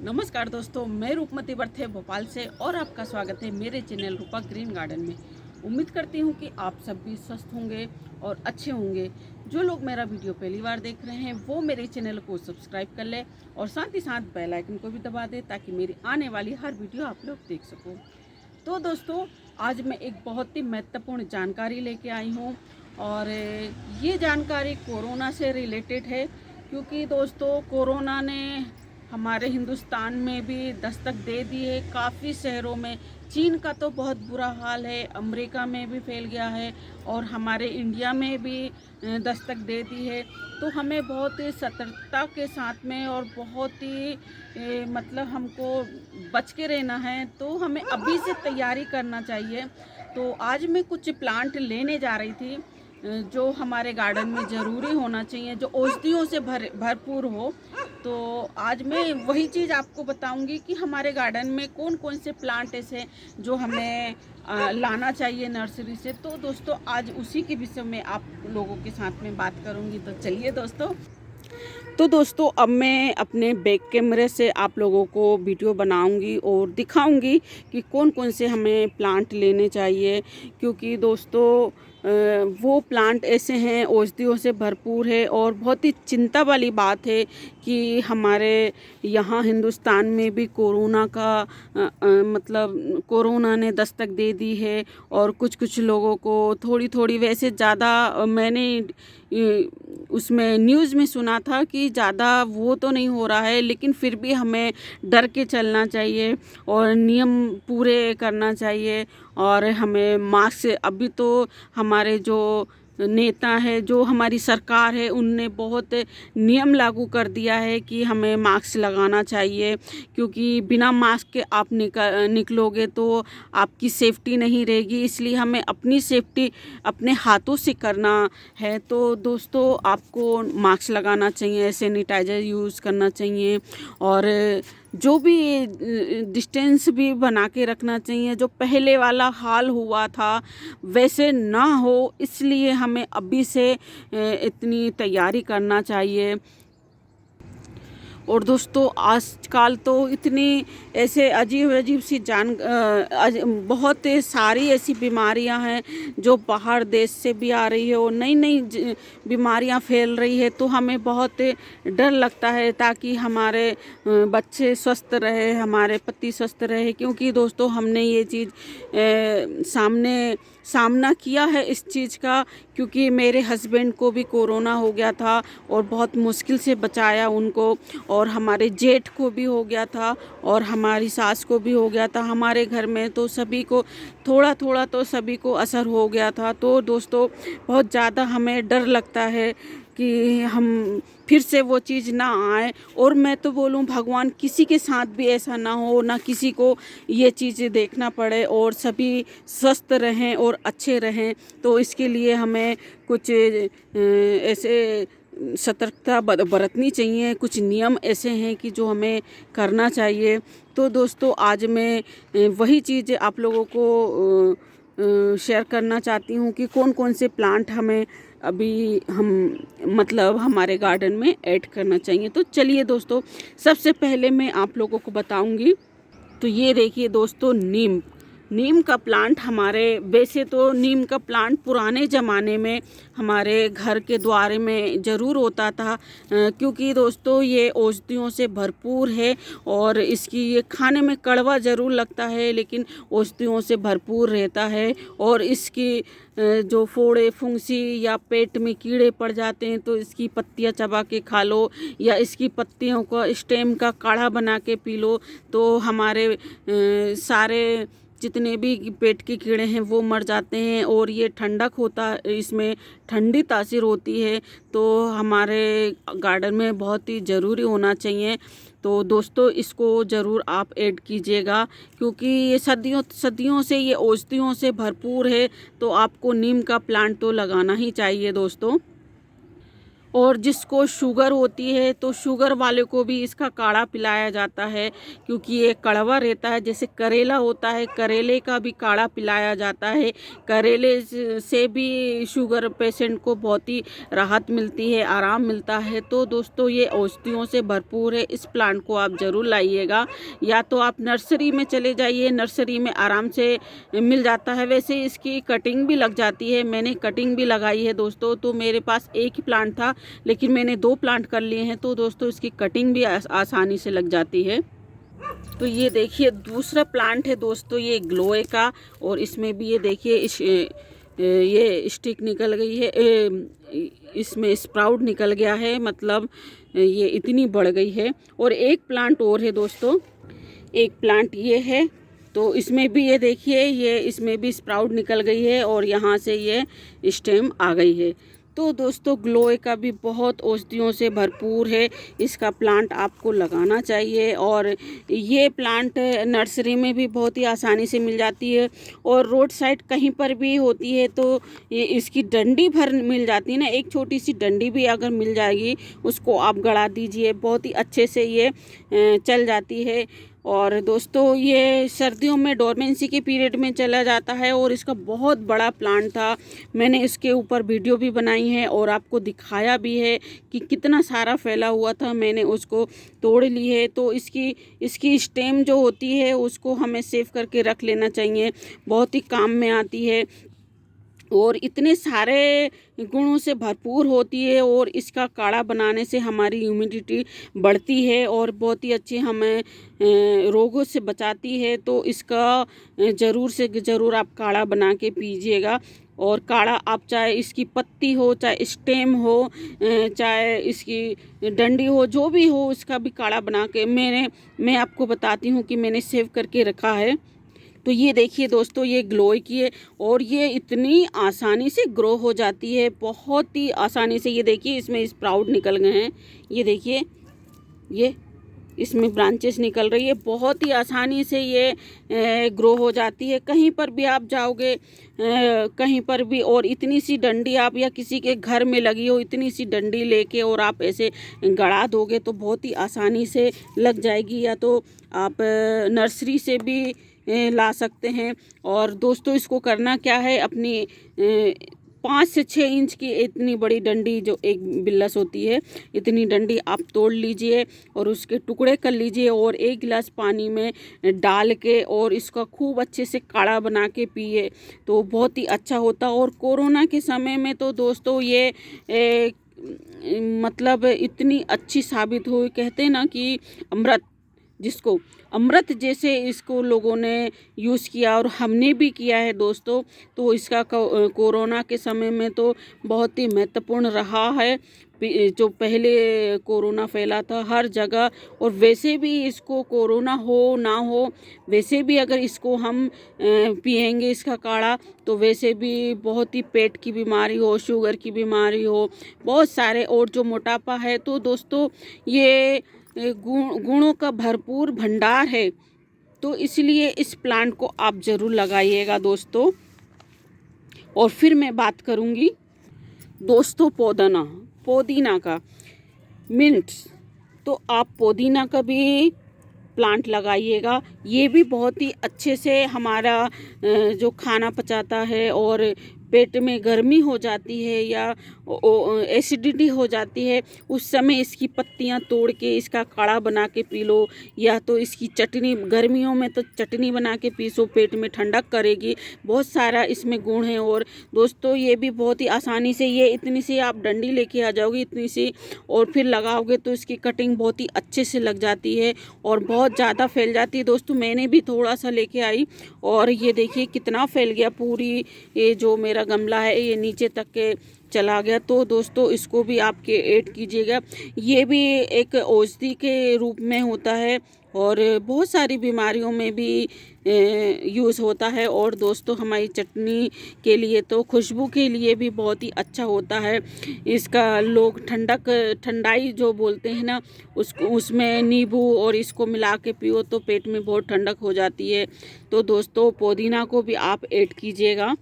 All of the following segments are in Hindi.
नमस्कार दोस्तों, मैं रूपमती बर्थे भोपाल से और आपका स्वागत है मेरे चैनल रूपा ग्रीन गार्डन में। उम्मीद करती हूँ कि आप सब भी स्वस्थ होंगे और अच्छे होंगे। जो लोग मेरा वीडियो पहली बार देख रहे हैं वो मेरे चैनल को सब्सक्राइब कर लें और साथ ही साथ बेल आइकन को भी दबा दें ताकि मेरी आने वाली हर वीडियो आप लोग देख सको। तो दोस्तों, आज मैं एक बहुत ही महत्वपूर्ण जानकारी लेके आई हूँ और ये जानकारी कोरोना से रिलेटेड है, क्योंकि दोस्तों कोरोना ने हमारे हिंदुस्तान में भी दस्तक दे दी है। काफ़ी शहरों में, चीन का तो बहुत बुरा हाल है, अमेरिका में भी फैल गया है और हमारे इंडिया में भी दस्तक दे दी है। तो हमें बहुत ही सतर्कता के साथ में और बहुत ही मतलब हमको बच के रहना है। तो हमें अभी से तैयारी करना चाहिए। तो आज मैं कुछ प्लांट लेने जा रही थी जो हमारे गार्डन में ज़रूरी होना चाहिए, जो औषधियों से भरपूर हो। तो आज मैं वही चीज़ आपको बताऊंगी कि हमारे गार्डन में कौन कौन से प्लांट ऐसे हैं जो हमें लाना चाहिए नर्सरी से। तो दोस्तों, आज उसी के विषय में आप लोगों के साथ में बात करूंगी। तो चलिए दोस्तों, अब मैं अपने बैक कैमरे से आप लोगों को वीडियो बनाऊंगी और दिखाऊंगी कि कौन कौन से हमें प्लांट लेने चाहिए। क्योंकि दोस्तों वो प्लांट ऐसे हैं, औषधियों से भरपूर है और बहुत ही चिंता वाली बात है कि हमारे यहाँ हिंदुस्तान में भी कोरोना का मतलब कोरोना ने दस्तक दे दी है। और कुछ लोगों को थोड़ी थोड़ी, वैसे ज़्यादा मैंने उसमें न्यूज़ में सुना था कि ज़्यादा वो तो नहीं हो रहा है, लेकिन फिर भी हमें डर के चलना चाहिए और नियम पूरे करना चाहिए। और हमें मास्क, अभी तो हमारे जो नेता है, जो हमारी सरकार है, उनने बहुत नियम लागू कर दिया है कि हमें मास्क लगाना चाहिए। क्योंकि बिना मास्क के आप निकलोगे तो आपकी सेफ्टी नहीं रहेगी, इसलिए हमें अपनी सेफ्टी अपने हाथों से करना है। तो दोस्तों, आपको मास्क लगाना चाहिए, सैनिटाइज़र यूज़ करना चाहिए और जो भी डिस्टेंस भी बना के रखना चाहिए। जो पहले वाला हाल हुआ था वैसे ना हो, इसलिए हमें अभी से इतनी तैयारी करना चाहिए। और दोस्तों, आजकल तो इतनी ऐसे अजीब अजीब सी बहुत सारी ऐसी बीमारियां हैं जो बाहर देश से भी आ रही है और नई नई बीमारियां फैल रही है। तो हमें बहुत डर लगता है ताकि हमारे बच्चे स्वस्थ रहे, हमारे पति स्वस्थ रहे। क्योंकि दोस्तों, हमने ये चीज़ सामना किया है इस चीज़ का। क्योंकि मेरे हस्बैंड को भी कोरोना हो गया था और बहुत मुश्किल से बचाया उनको, और हमारे जेठ को भी हो गया था और हमारी सास को भी हो गया था। हमारे घर में तो सभी को थोड़ा थोड़ा तो सभी को असर हो गया था। तो दोस्तों, बहुत ज़्यादा हमें डर लगता है कि हम फिर से वो चीज़ ना आए। और मैं तो बोलूँ, भगवान किसी के साथ भी ऐसा ना हो, ना किसी को ये चीज़ें देखना पड़े और सभी स्वस्थ रहें और अच्छे रहें। तो इसके लिए हमें कुछ ऐसे सतर्कता बरतनी चाहिए। कुछ नियम ऐसे हैं कि जो हमें करना चाहिए। तो दोस्तों, आज मैं वही चीज़ आप लोगों को शेयर करना चाहती हूँ कि कौन कौन से प्लांट हमें अभी मतलब हमारे गार्डन में ऐड करना चाहिए। तो चलिए दोस्तों, सबसे पहले मैं आप लोगों को बताऊंगी। तो ये देखिए दोस्तों, नीम का प्लांट हमारे, वैसे तो नीम का प्लांट पुराने ज़माने में हमारे घर के द्वार में ज़रूर होता था। क्योंकि दोस्तों, ये औषधियों से भरपूर है और इसकी ये खाने में कड़वा ज़रूर लगता है, लेकिन औषधियों से भरपूर रहता है। और इसकी जो फोड़े फुंसी या पेट में कीड़े पड़ जाते हैं तो इसकी पत्तियां चबा के खा लो, या इसकी पत्तियों का स्टेम का काढ़ा बना के पी लो। तो हमारे सारे जितने भी पेट के कीड़े हैं वो मर जाते हैं। और ये ठंडक होता है, इसमें ठंडी तासीर होती है। तो हमारे गार्डन में बहुत ही ज़रूरी होना चाहिए। तो दोस्तों, इसको ज़रूर आप ऐड कीजिएगा, क्योंकि ये सदियों से ये औषधियों से भरपूर है। तो आपको नीम का प्लांट तो लगाना ही चाहिए दोस्तों। और जिसको शुगर होती है तो शुगर वाले को भी इसका काढ़ा पिलाया जाता है, क्योंकि ये कड़वा रहता है। जैसे करेला होता है, करेले का भी काढ़ा पिलाया जाता है। करेले से भी शुगर पेशेंट को बहुत ही राहत मिलती है, आराम मिलता है। तो दोस्तों ये औषधियों से भरपूर है, इस प्लांट को आप ज़रूर लाइएगा। या तो आप नर्सरी में चले जाइए, नर्सरी में आराम से मिल जाता है। वैसे इसकी कटिंग भी लग जाती है, मैंने कटिंग भी लगाई है दोस्तों। तो मेरे पास एक ही प्लांट था, लेकिन मैंने 2 प्लांट कर लिए हैं, तो दोस्तों इसकी कटिंग भी आसानी से लग जाती है। तो ये देखिए दूसरा प्लांट है दोस्तों, ये ग्लोए का, और इसमें भी ये देखिए ये स्टिक निकल गई है, इसमें स्प्राउट निकल गया है, मतलब ये इतनी बढ़ गई है। और एक प्लांट और है दोस्तों, एक प्लांट ये है, तो इसमें भी ये देखिए ये इसमें भी स्प्राउट निकल गई है और यहाँ से ये स्टेम आ गई है। तो दोस्तों ग्लोए का भी बहुत औषधियों से भरपूर है, इसका प्लांट आपको लगाना चाहिए। और ये प्लांट नर्सरी में भी बहुत ही आसानी से मिल जाती है, और रोड साइड कहीं पर भी होती है तो ये इसकी डंडी भर मिल जाती है ना, एक छोटी सी डंडी भी अगर मिल जाएगी उसको आप गड़ा दीजिए, बहुत ही अच्छे से ये चल जाती है। और दोस्तों ये सर्दियों में डोरमेंसी के पीरियड में चला जाता है, और इसका बहुत बड़ा प्लांट था, मैंने इसके ऊपर वीडियो भी बनाई है और आपको दिखाया भी है कि कितना सारा फैला हुआ था, मैंने उसको तोड़ ली है। तो इसकी स्टेम जो होती है उसको हमें सेव करके रख लेना चाहिए, बहुत ही काम में आती है और इतने सारे गुणों से भरपूर होती है। और इसका काढ़ा बनाने से हमारी इम्यूनिटी बढ़ती है और बहुत ही अच्छी हमें रोगों से बचाती है। तो इसका ज़रूर से ज़रूर आप काढ़ा बना के पीजिएगा। और काढ़ा आप चाहे इसकी पत्ती हो, चाहे स्टेम हो, चाहे इसकी डंडी हो, जो भी हो, इसका भी काढ़ा बना के मैं आपको बताती हूँ कि मैंने सेव करके रखा है। तो ये देखिए दोस्तों ये ग्लोए की है, और ये इतनी आसानी से ग्रो हो जाती है, बहुत ही आसानी से। ये देखिए इसमें स्प्राउट निकल गए हैं, ये देखिए ये इसमें ब्रांचेस निकल रही है, बहुत ही आसानी से ये ग्रो हो जाती है। कहीं पर भी आप जाओगे, कहीं पर भी, और इतनी सी डंडी आप या किसी के घर में लगी हो, इतनी सी डंडी लेके और आप ऐसे गड़ा दोगे तो बहुत ही आसानी से लग जाएगी। या तो आप नर्सरी से भी ला सकते हैं। और दोस्तों इसको करना क्या है, अपनी 5 से 6 इंच की इतनी बड़ी डंडी जो एक बिल्लस होती है, इतनी डंडी आप तोड़ लीजिए और उसके टुकड़े कर लीजिए, और 1 गिलास पानी में डाल के और इसका खूब अच्छे से काढ़ा बना के पिए तो बहुत ही अच्छा होता। और कोरोना के समय में तो दोस्तों ये मतलब इतनी अच्छी साबित हुई, कहते हैं ना कि अमृत, जिसको अमृत जैसे इसको लोगों ने यूज़ किया, और हमने भी किया है दोस्तों। तो इसका कोरोना के समय में तो बहुत ही महत्वपूर्ण रहा है, जो पहले कोरोना फैला था हर जगह। और वैसे भी इसको कोरोना हो ना हो, वैसे भी अगर इसको हम पिएंगे इसका काढ़ा, तो वैसे भी बहुत ही पेट की बीमारी हो, शुगर की बीमारी हो, बहुत सारे, और जो मोटापा है, तो दोस्तों ये गुणों का भरपूर भंडार है। तो इसलिए इस प्लांट को आप ज़रूर लगाइएगा दोस्तों। और फिर मैं बात करूँगी दोस्तों पुदीना का, मिंट्स। तो आप पुदीना का भी प्लांट लगाइएगा, ये भी बहुत ही अच्छे से हमारा जो खाना पचाता है, और पेट में गर्मी हो जाती है या एसिडिटी हो जाती है, उस समय इसकी पत्तियां तोड़ के इसका काढ़ा बना के पी लो, या तो इसकी चटनी, गर्मियों में तो चटनी बना के पीसो, पेट में ठंडक करेगी, बहुत सारा इसमें गुण है। और दोस्तों ये भी बहुत ही आसानी से, ये इतनी सी आप डंडी लेके आ जाओगी, इतनी सी, और फिर लगाओगे तो इसकी कटिंग बहुत ही अच्छे से लग जाती है और बहुत ज़्यादा फैल जाती है। दोस्तों मैंने भी थोड़ा सा लेके आई, और ये देखिए कितना फैल गया, पूरी ये जो मेरा गमला है ये नीचे तक के चला गया। तो दोस्तों इसको भी आपके ऐड कीजिएगा, ये भी एक औषधि के रूप में होता है और बहुत सारी बीमारियों में भी यूज़ होता है। और दोस्तों हमारी चटनी के लिए तो खुशबू के लिए भी बहुत ही अच्छा होता है। इसका लोग ठंडाई जो बोलते हैं ना, उसमें नींबू और इसको मिला के पियो तो पेट में बहुत ठंडक हो जाती है। तो दोस्तों पुदीना को भी आप ऐड कीजिएगा।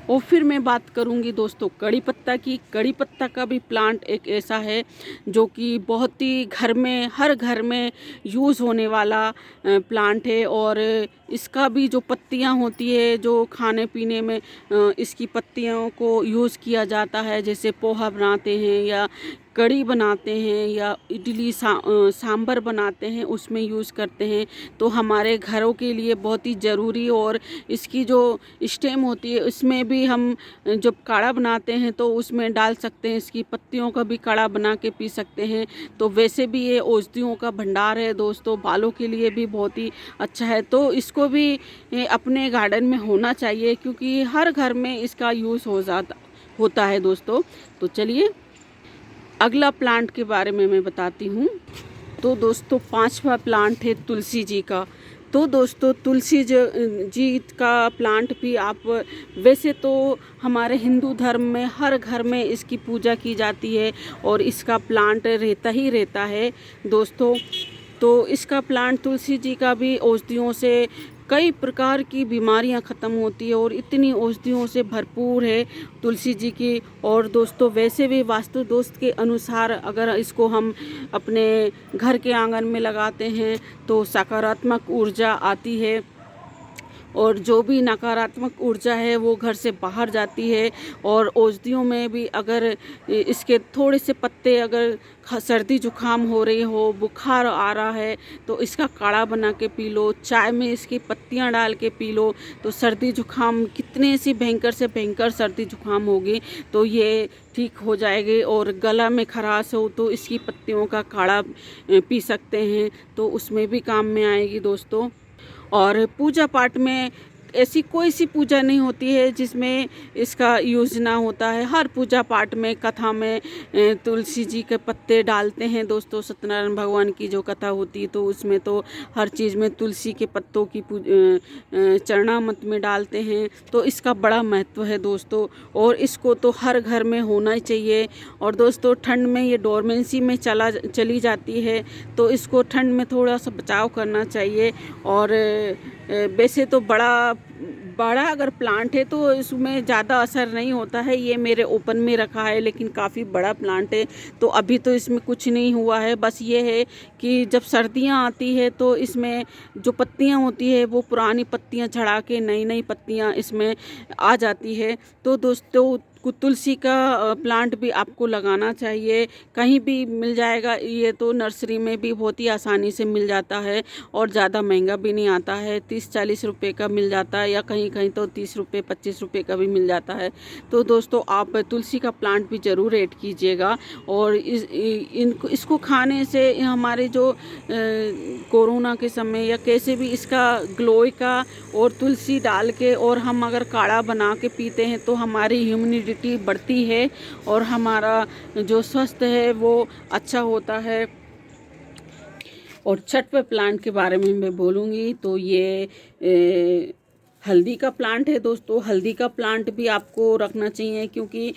और फिर मैं बात करूंगी दोस्तों कड़ी पत्ता की। कड़ी पत्ता का भी प्लांट एक ऐसा है जो कि बहुत ही घर में, हर घर में यूज़ होने वाला प्लांट है। और इसका भी जो पत्तियां होती है, जो खाने पीने में इसकी पत्तियों को यूज़ किया जाता है, जैसे पोहा बनाते हैं या कड़ी बनाते हैं या इडली सांभर बनाते हैं, उसमें यूज़ करते हैं। तो हमारे घरों के लिए बहुत ही ज़रूरी। और इसकी जो स्टेम होती है उसमें भी हम जब काढ़ा बनाते हैं तो उसमें डाल सकते हैं। इसकी पत्तियों का भी काढ़ा बना के पी सकते हैं। तो वैसे भी ये औषधियों का भंडार है दोस्तों, बालों के लिए भी बहुत ही अच्छा है। तो इसको भी अपने गार्डन में होना चाहिए, क्योंकि हर घर में इसका यूज़ होता है दोस्तों। तो चलिए अगला प्लांट के बारे में मैं बताती हूँ। तो दोस्तों 5वां प्लांट है तुलसी जी का। तो दोस्तों तुलसी जी का प्लांट भी आप, वैसे तो हमारे हिंदू धर्म में हर घर में इसकी पूजा की जाती है और इसका प्लांट रहता ही रहता है दोस्तों। तो इसका प्लांट तुलसी जी का भी औषधियों से कई प्रकार की बीमारियां ख़त्म होती है और इतनी औषधियों से भरपूर है तुलसी जी की। और दोस्तों वैसे भी वास्तु दोष के अनुसार अगर इसको हम अपने घर के आंगन में लगाते हैं तो सकारात्मक ऊर्जा आती है और जो भी नकारात्मक ऊर्जा है वो घर से बाहर जाती है। और औषधियों में भी अगर इसके थोड़े से पत्ते, अगर सर्दी जुकाम हो रही हो, बुखार आ रहा है, तो इसका काढ़ा बना के पी लो, चाय में इसकी पत्तियां डाल के पी लो, तो सर्दी जुकाम, कितने सी भयंकर से भयंकर सर्दी जुकाम होगी तो ये ठीक हो जाएगी। और गला में खराश हो तो इसकी पत्तियों का काढ़ा पी सकते हैं, तो उसमें भी काम में आएगी दोस्तों। और पूजा पाठ में ऐसी कोई सी पूजा नहीं होती है जिसमें इसका यूज़ ना होता है। हर पूजा पाठ में, कथा में तुलसी जी के पत्ते डालते हैं दोस्तों। सत्यनारायण भगवान की जो कथा होती है तो उसमें तो हर चीज़ में तुलसी के पत्तों की चरणामृत में डालते हैं। तो इसका बड़ा महत्व है दोस्तों और इसको तो हर घर में होना ही चाहिए। और दोस्तों ठंड में ये डोरमेंसी में चली जाती है, तो इसको ठंड में थोड़ा सा बचाव करना चाहिए। और वैसे तो बड़ा अगर प्लांट है तो इसमें ज़्यादा असर नहीं होता है। ये मेरे ओपन में रखा है, लेकिन काफ़ी बड़ा प्लांट है तो अभी तो इसमें कुछ नहीं हुआ है। बस ये है कि जब सर्दियां आती है तो इसमें जो पत्तियां होती है वो पुरानी पत्तियां झड़ा के नई नई पत्तियां इसमें आ जाती है। तो दोस्तों तुलसी का प्लांट भी आपको लगाना चाहिए। कहीं भी मिल जाएगा, ये तो नर्सरी में भी बहुत ही आसानी से मिल जाता है और ज़्यादा महंगा भी नहीं आता है। 30-40 रुपये का मिल जाता है, या कहीं कहीं तो 30 रुपये 25 रुपये का भी मिल जाता है। तो दोस्तों आप तुलसी का प्लांट भी ज़रूर ऐड कीजिएगा। और इसको खाने से हमारे जो कोरोना के समय या कैसे भी इसका ग्लोई का और तुलसी डाल के और हम अगर काढ़ा बना के पीते हैं तो हमारी इम्यूनिटी बढ़ती है और हमारा जो स्वास्थ्य है वो अच्छा होता है। और छठवें प्लांट के बारे में मैं बोलूँगी तो ये हल्दी का प्लांट है दोस्तों। हल्दी का प्लांट भी आपको रखना चाहिए, क्योंकि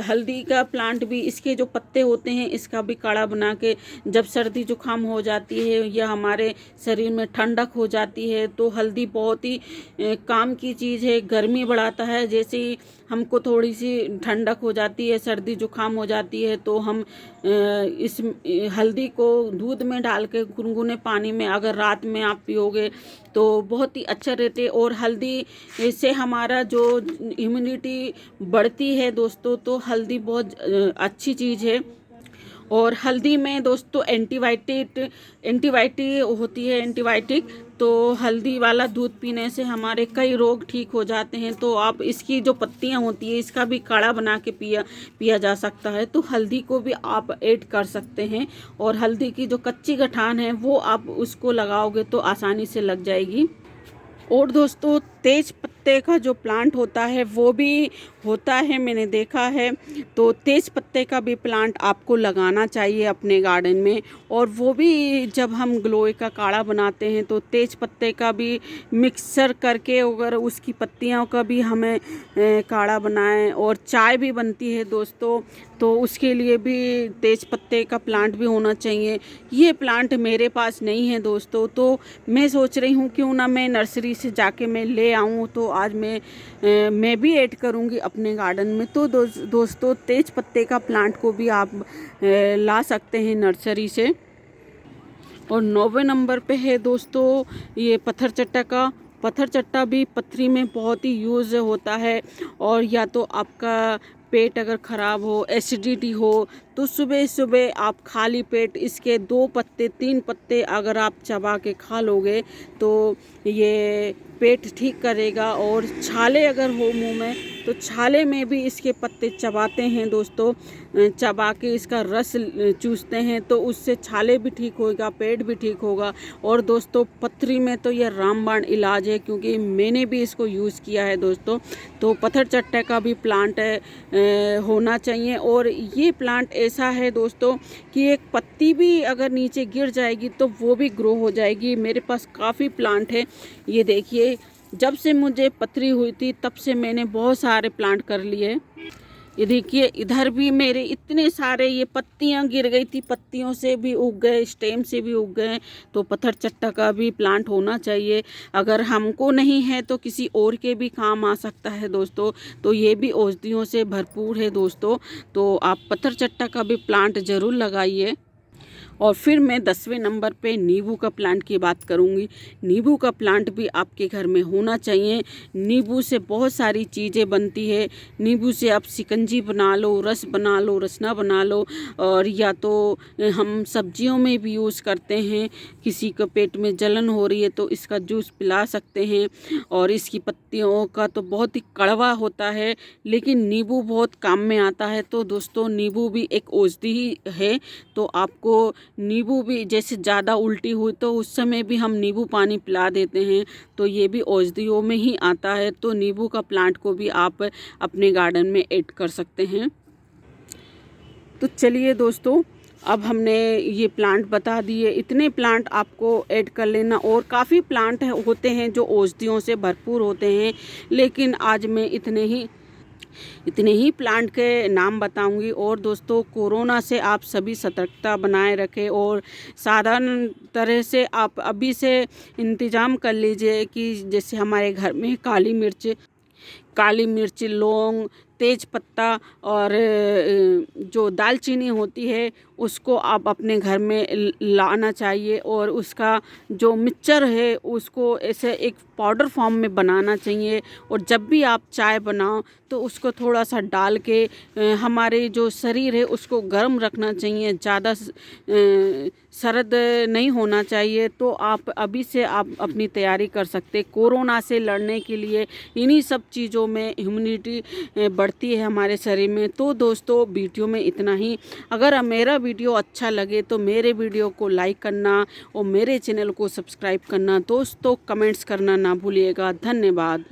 हल्दी का प्लांट भी, इसके जो पत्ते होते हैं इसका भी काढ़ा बना के जब सर्दी जुकाम हो जाती है या हमारे शरीर में ठंडक हो जाती है तो हल्दी बहुत ही काम की चीज़ है। गर्मी बढ़ाता है, जैसे ही हमको थोड़ी सी ठंडक हो जाती है, सर्दी जुकाम हो जाती है, तो हम इस हल्दी को दूध में डाल के गुनगुने पानी में अगर रात में आप पियोगे तो बहुत ही अच्छा रहते। और हल्दी से हमारा जो इम्यूनिटी बढ़ती है दोस्तों, तो हल्दी बहुत अच्छी चीज़ है। और हल्दी में दोस्तों एंटीबायोटिक होती है, एंटीबायोटिक। तो हल्दी वाला दूध पीने से हमारे कई रोग ठीक हो जाते हैं। तो आप इसकी जो पत्तियां होती है इसका भी काढ़ा बना के पिया जा सकता है। तो हल्दी को भी आप ऐड कर सकते हैं। और हल्दी की जो कच्ची गठान है वो आप उसको लगाओगे तो आसानी से लग जाएगी। और दोस्तों तेज पत्ते का जो प्लांट होता है वो भी होता है, मैंने देखा है। तो तेज पत्ते का भी प्लांट आपको लगाना चाहिए अपने गार्डन में। और वो भी जब हम ग्लोए का काढ़ा बनाते हैं तो तेज पत्ते का भी मिक्सर करके अगर उसकी पत्तियों का भी हमें काढ़ा बनाएं। और चाय भी बनती है दोस्तों, तो उसके लिए भी तेज पत्ते का प्लांट भी होना चाहिए। ये प्लांट मेरे पास नहीं है दोस्तों, तो मैं सोच रही हूँ क्यों ना मैं नर्सरी से जाके मैं ले आऊँ। तो आज मैं भी ऐड करूँगी अपने गार्डन में। तो दोस्तों तेज पत्ते का प्लांट को भी आप ला सकते हैं नर्सरी से। और 9वें नंबर पे है दोस्तों ये पत्थर चट्टा का। पत्थर चट्टा भी पथरी में बहुत ही यूज़ होता है। और या तो आपका पेट अगर ख़राब हो, एसिडिटी हो, तो सुबह सुबह आप खाली पेट इसके 2 पत्ते 3 पत्ते अगर आप चबा के खा लोगे तो ये पेट ठीक करेगा। और छाले अगर हो मुंह में तो छाले में भी इसके पत्ते चबाते हैं दोस्तों, चबा के इसका रस चूसते हैं तो उससे छाले भी ठीक होगा, पेट भी ठीक होगा। और दोस्तों पथरी में तो ये रामबाण इलाज है, क्योंकि मैंने भी इसको यूज़ किया है दोस्तों। तो पत्थर चट्टे का भी प्लांट होना चाहिए। और ये प्लांट ऐसा है दोस्तों कि एक पत्ती भी अगर नीचे गिर जाएगी तो वो भी ग्रो हो जाएगी। मेरे पास काफ़ी प्लांट है। ये देखिए, जब से मुझे पथरी हुई थी तब से मैंने बहुत सारे प्लांट कर लिए। ये देखिए इधर भी मेरे इतने सारे ये पत्तियां गिर गई थी, पत्तियों से भी उग गए, स्टेम से भी उग गए। तो पत्थर चट्टा का भी प्लांट होना चाहिए। अगर हमको नहीं है तो किसी और के भी काम आ सकता है दोस्तों। तो ये भी औषधियों से भरपूर है दोस्तों। तो आप पत्थर चट्टा का भी प्लांट ज़रूर लगाइए। और फिर मैं 10वें नंबर पे नींबू का प्लांट की बात करूँगी। नींबू का प्लांट भी आपके घर में होना चाहिए। नींबू से बहुत सारी चीज़ें बनती है। नींबू से आप शिकंजी बना लो, रस बना लो, रसना बना लो। और या तो हम सब्जियों में भी यूज़ करते हैं। किसी को पेट में जलन हो रही है तो इसका जूस पिला सकते हैं। और इसकी पत्तियों का तो बहुत ही कड़वा होता है, लेकिन नींबू बहुत काम में आता है। तो दोस्तों नींबू भी एक औषधि ही है। तो आपको नींबू भी, जैसे ज़्यादा उल्टी हुई तो उस समय भी हम नींबू पानी पिला देते हैं, तो ये भी औषधियों में ही आता है। तो नींबू का प्लांट को भी आप अपने गार्डन में ऐड कर सकते हैं। तो चलिए दोस्तों, अब हमने ये प्लांट बता दिए, इतने प्लांट आपको ऐड कर लेना। और काफ़ी प्लांट होते हैं जो औषधियों से भरपूर होते हैं, लेकिन आज मैं इतने ही प्लांट के नाम बताऊंगी। और दोस्तों कोरोना से आप सभी सतर्कता बनाए रखें और साधारण तरह से आप अभी से इंतज़ाम कर लीजिए कि जैसे हमारे घर में काली मिर्च, लौंग, तेज पत्ता और जो दालचीनी होती है उसको आप अपने घर में लाना चाहिए। और उसका जो मिक्सचर है उसको ऐसे एक पाउडर फॉर्म में बनाना चाहिए। और जब भी आप चाय बनाओ तो उसको थोड़ा सा डाल के हमारे जो शरीर है उसको गर्म रखना चाहिए, ज़्यादा सर्द नहीं होना चाहिए। तो आप अभी से आप अपनी तैयारी कर सकते। कोरोना से लड़ने के लिए इन्हीं सब चीज़ों में इम्यूनिटी बढ़ती है हमारे शरीर में। तो दोस्तों वीडियो में इतना ही। अगर मेरा वीडियो अच्छा लगे तो मेरे वीडियो को लाइक करना और मेरे चैनल को सब्सक्राइब करना, दोस्तों कमेंट्स करना ना भूलिएगा। धन्यवाद।